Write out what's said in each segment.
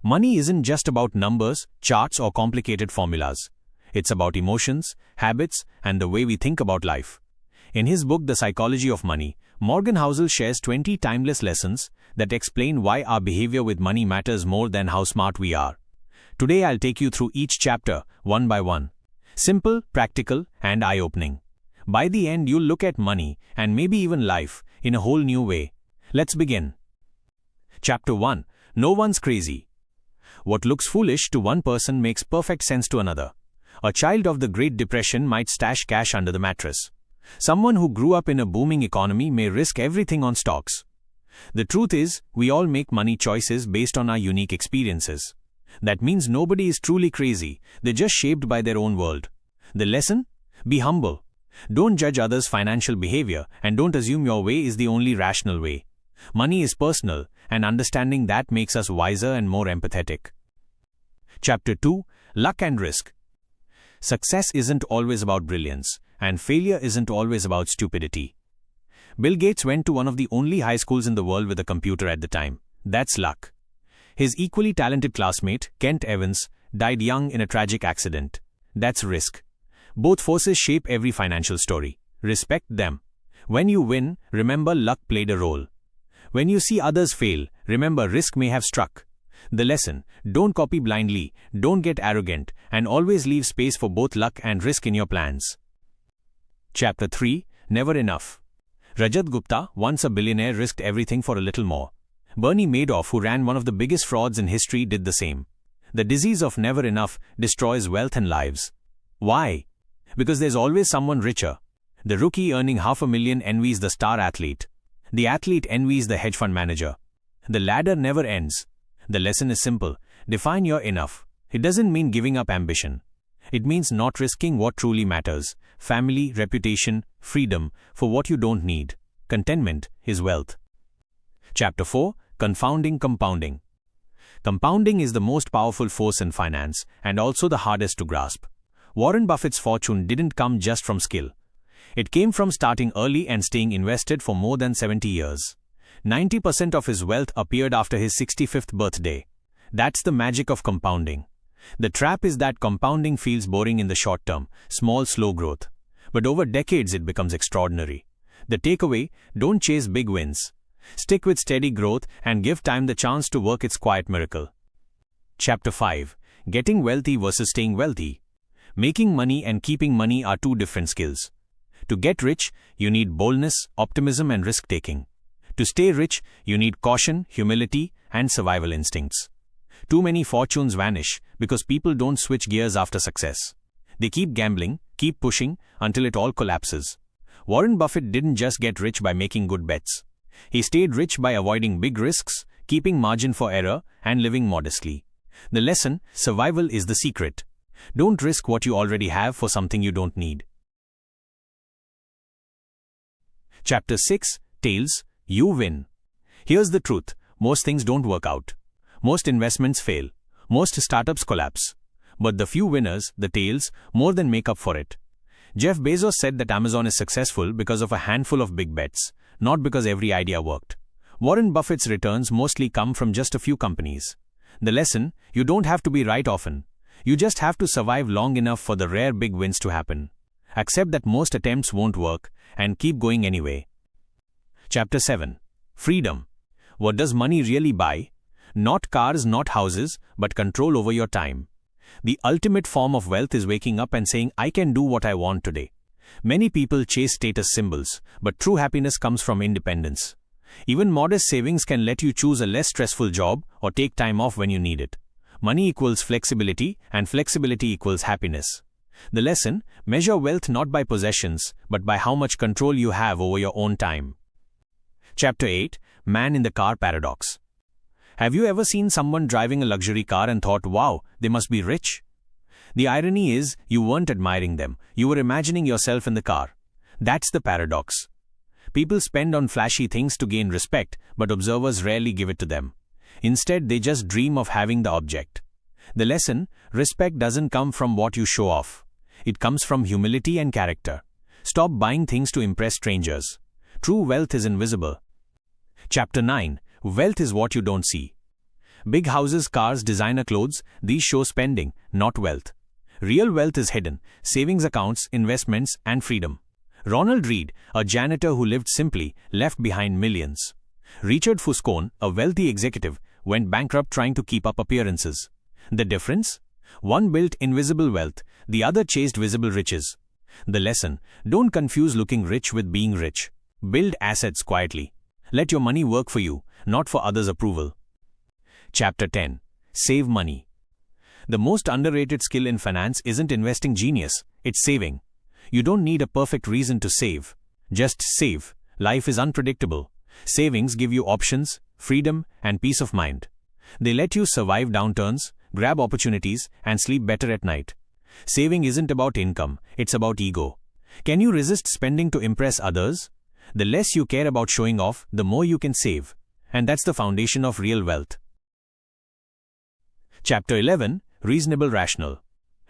Money isn't just about numbers, charts, or complicated formulas. It's about emotions, habits, and the way we think about life. In his book, The Psychology of Money, Morgan Housel shares 20 timeless lessons that explain why our behavior with money matters more than how smart we are. Today, I'll take you through each chapter, one by one. Simple, practical, and eye-opening. By the end, you'll look at money, and maybe even life, in a whole new way. Let's begin. Chapter 1. No one's crazy. What looks foolish to one person makes perfect sense to another. A child of the Great Depression might stash cash under the mattress. Someone who grew up in a booming economy may risk everything on stocks. The truth is, we all make money choices based on our unique experiences. That means nobody is truly crazy, they're just shaped by their own world. The lesson? Be humble. Don't judge others' financial behavior, and don't assume your way is the only rational way. Money is personal, and understanding that makes us wiser and more empathetic. Chapter 2. Luck and Risk. Success isn't always about brilliance, and failure isn't always about stupidity. Bill Gates went to one of the only high schools in the world with a computer at the time. That's luck. His equally talented classmate, Kent Evans, died young in a tragic accident. That's risk. Both forces shape every financial story. Respect them. When you win, remember luck played a role. When you see others fail, remember risk may have struck. The lesson: don't copy blindly, don't get arrogant, and always leave space for both luck and risk in your plans. Chapter 3. Never Enough. Rajat Gupta, once a billionaire, risked everything for a little more. Bernie Madoff, who ran one of the biggest frauds in history, did the same. The disease of never enough destroys wealth and lives. Why? Because there's always someone richer. The rookie earning $500,000 envies the star athlete. The athlete envies the hedge fund manager. The ladder never ends. The lesson is simple. Define your enough. It doesn't mean giving up ambition. It means not risking what truly matters: family, reputation, freedom, for what you don't need. Contentment is wealth. Chapter 4. Confounding Compounding. Compounding is the most powerful force in finance, and also the hardest to grasp. Warren Buffett's fortune didn't come just from skill. It came from starting early and staying invested for more than 70 years. 90% of his wealth appeared after his 65th birthday. That's the magic of compounding. The trap is that compounding feels boring in the short term, small, slow growth. But over decades it becomes extraordinary. The takeaway: don't chase big wins. Stick with steady growth and give time the chance to work its quiet miracle. Chapter 5. Getting wealthy versus staying wealthy. Making money and keeping money are two different skills. To get rich, you need boldness, optimism, and risk-taking. To stay rich, you need caution, humility, and survival instincts. Too many fortunes vanish because people don't switch gears after success. They keep gambling, keep pushing, until it all collapses. Warren Buffett didn't just get rich by making good bets. He stayed rich by avoiding big risks, keeping margin for error, and living modestly. The lesson: survival is the secret. Don't risk what you already have for something you don't need. Chapter 6. Tails. You win. Here's the truth: most things don't work out. Most investments fail. Most startups collapse. But the few winners, the tails, more than make up for it. Jeff Bezos said that Amazon is successful because of a handful of big bets, not because every idea worked. Warren Buffett's returns mostly come from just a few companies. The lesson: you don't have to be right often. You just have to survive long enough for the rare big wins to happen. Accept that most attempts won't work, and keep going anyway. Chapter 7. Freedom. What does money really buy? Not cars, not houses, but control over your time. The ultimate form of wealth is waking up and saying, I can do what I want today. Many people chase status symbols, but true happiness comes from independence. Even modest savings can let you choose a less stressful job or take time off when you need it. Money equals flexibility, and flexibility equals happiness. The lesson: measure wealth not by possessions, but by how much control you have over your own time. Chapter 8. Man in the Car Paradox. Have you ever seen someone driving a luxury car and thought, wow, they must be rich? The irony is, you weren't admiring them, you were imagining yourself in the car. That's the paradox. People spend on flashy things to gain respect, but observers rarely give it to them. Instead, they just dream of having the object. The lesson: respect doesn't come from what you show off. It comes from humility and character. Stop buying things to impress strangers. True wealth is invisible. Chapter 9. Wealth is what you don't see. Big houses, cars, designer clothes, these show spending, not wealth. Real wealth is hidden: savings accounts, investments, and freedom. Ronald Read, a janitor who lived simply, left behind millions. Richard Fuscone, a wealthy executive, went bankrupt trying to keep up appearances. The difference? One built invisible wealth, the other chased visible riches. The lesson: don't confuse looking rich with being rich. Build assets quietly. Let your money work for you, not for others' approval. Chapter 10. Save money. The most underrated skill in finance isn't investing genius, it's saving. You don't need a perfect reason to save. Just save. Life is unpredictable. Savings give you options, freedom, and peace of mind. They let you survive downturns, grab opportunities, and sleep better at night. Saving isn't about income, it's about ego. Can you resist spending to impress others? The less you care about showing off, the more you can save. And that's the foundation of real wealth. Chapter 11. Reasonable rational.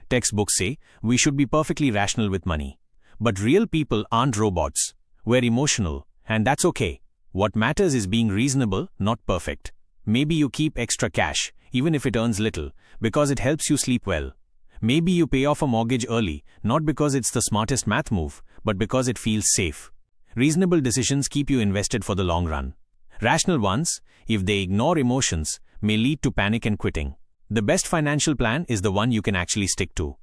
Textbooks say we should be perfectly rational with money. But real people aren't robots. We're emotional, and that's okay. What matters is being reasonable, not perfect. Maybe you keep extra cash, even if it earns little, because it helps you sleep well. Maybe you pay off a mortgage early, not because it's the smartest math move, but because it feels safe. Reasonable decisions keep you invested for the long run. Rational ones, if they ignore emotions, may lead to panic and quitting. The best financial plan is the one you can actually stick to.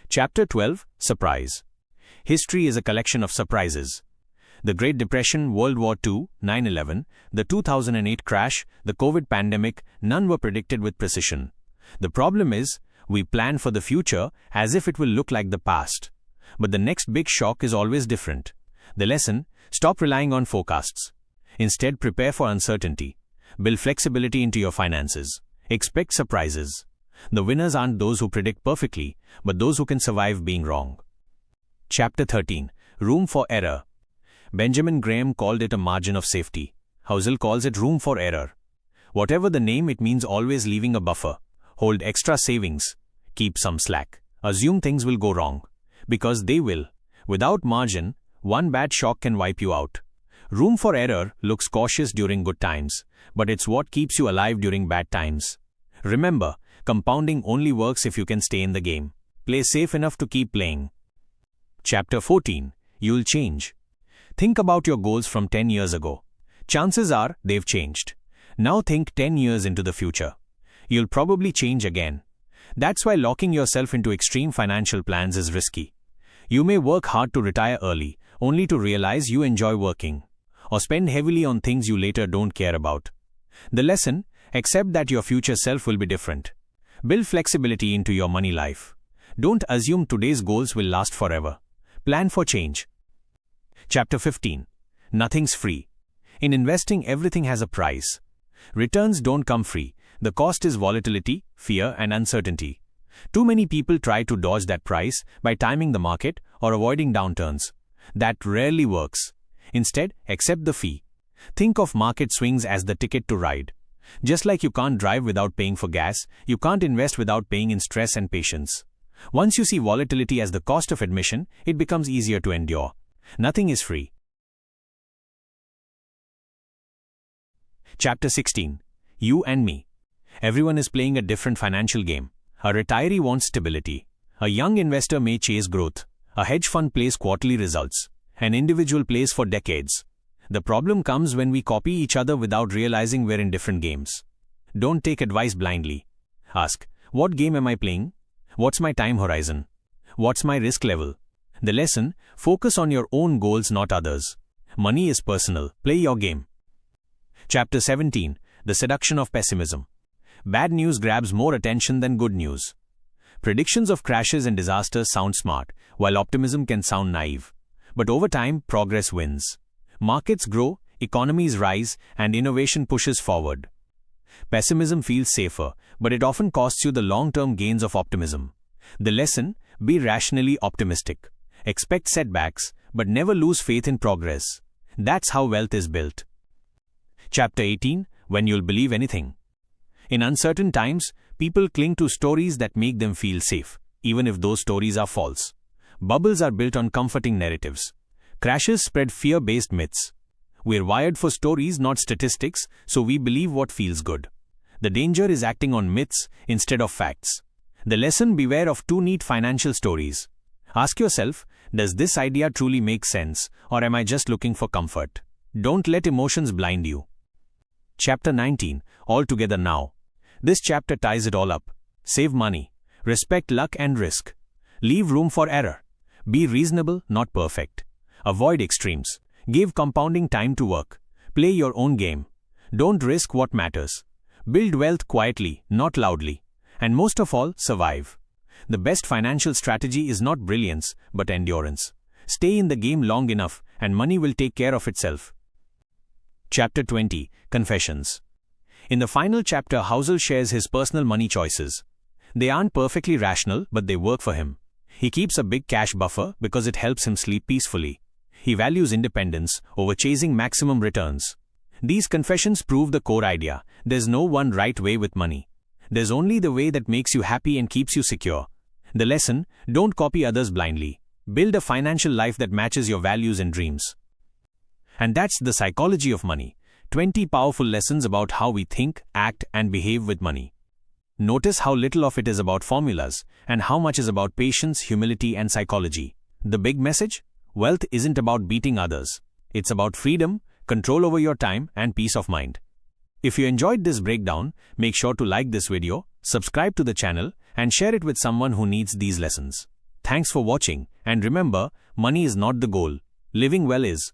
Chapter 12. Surprise. History is a collection of surprises. The Great Depression, World War II, 9/11, the 2008 crash, the COVID pandemic, none were predicted with precision. The problem is, we plan for the future as if it will look like the past. But the next big shock is always different. The lesson: stop relying on forecasts. Instead, prepare for uncertainty. Build flexibility into your finances. Expect surprises. The winners aren't those who predict perfectly, but those who can survive being wrong. Chapter 13. Room for error. Benjamin Graham called it a margin of safety. Housel calls it room for error. Whatever the name, it means always leaving a buffer. Hold extra savings. Keep some slack. Assume things will go wrong. Because they will. Without margin, one bad shock can wipe you out. Room for error looks cautious during good times, but it's what keeps you alive during bad times. Remember, compounding only works if you can stay in the game. Play safe enough to keep playing. Chapter 14. You'll change. Think about your goals from 10 years ago. Chances are they've changed. Now think 10 years into the future. You'll probably change again. That's why locking yourself into extreme financial plans is risky. You may work hard to retire early, only to realize you enjoy working. Or spend heavily on things you later don't care about. The lesson: accept that your future self will be different. Build flexibility into your money life. Don't assume today's goals will last forever. Plan for change. Chapter 15. Nothing's free. In investing, everything has a price. Returns don't come free. The cost is volatility, fear, and uncertainty. Too many people try to dodge that price by timing the market or avoiding downturns. That rarely works. Instead, accept the fee. Think of market swings as the ticket to ride. Just like you can't drive without paying for gas, you can't invest without paying in stress and patience. Once you see volatility as the cost of admission, it becomes easier to endure. Nothing is free. Chapter 16. You and me. Everyone is playing a different financial game. A retiree wants stability. A young investor may chase growth. A hedge fund plays quarterly results. An individual plays for decades. The problem comes when we copy each other without realizing we're in different games. Don't take advice blindly. Ask, what game am I playing? What's my time horizon? What's my risk level? The lesson: focus on your own goals, not others. Money is personal. Play your game. Chapter 17. The seduction of pessimism. Bad news grabs more attention than good news. Predictions of crashes and disasters sound smart, while optimism can sound naive. But over time, progress wins. Markets grow, economies rise, and innovation pushes forward. Pessimism feels safer, but it often costs you the long-term gains of optimism. The lesson: be rationally optimistic. Expect setbacks, but never lose faith in progress. That's how wealth is built. Chapter 18. When you'll believe anything. In uncertain times, people cling to stories that make them feel safe, even if those stories are false. Bubbles are built on comforting narratives. Crashes spread fear-based myths. We're wired for stories, not statistics, so we believe what feels good. The danger is acting on myths instead of facts. The lesson: beware of too neat financial stories. Ask yourself, does this idea truly make sense, or am I just looking for comfort? Don't let emotions blind you. Chapter 19, All Together Now. This chapter ties it all up. Save money. Respect luck and risk. Leave room for error. Be reasonable, not perfect. Avoid extremes. Give compounding time to work. Play your own game. Don't risk what matters. Build wealth quietly, not loudly. And most of all, survive. The best financial strategy is not brilliance, but endurance. Stay in the game long enough, and money will take care of itself. Chapter 20, Confessions. In the final chapter, Housel shares his personal money choices. They aren't perfectly rational, but they work for him. He keeps a big cash buffer because it helps him sleep peacefully. He values independence over chasing maximum returns. These confessions prove the core idea: there's no one right way with money. There's only the way that makes you happy and keeps you secure. The lesson: don't copy others blindly. Build a financial life that matches your values and dreams. And that's the psychology of money. 20 powerful lessons about how we think, act, and behave with money. Notice how little of it is about formulas, and how much is about patience, humility, and psychology. The big message? Wealth isn't about beating others. It's about freedom, control over your time, and peace of mind. If you enjoyed this breakdown, make sure to like this video, subscribe to the channel, and share it with someone who needs these lessons. Thanks for watching, and remember, money is not the goal. Living well is.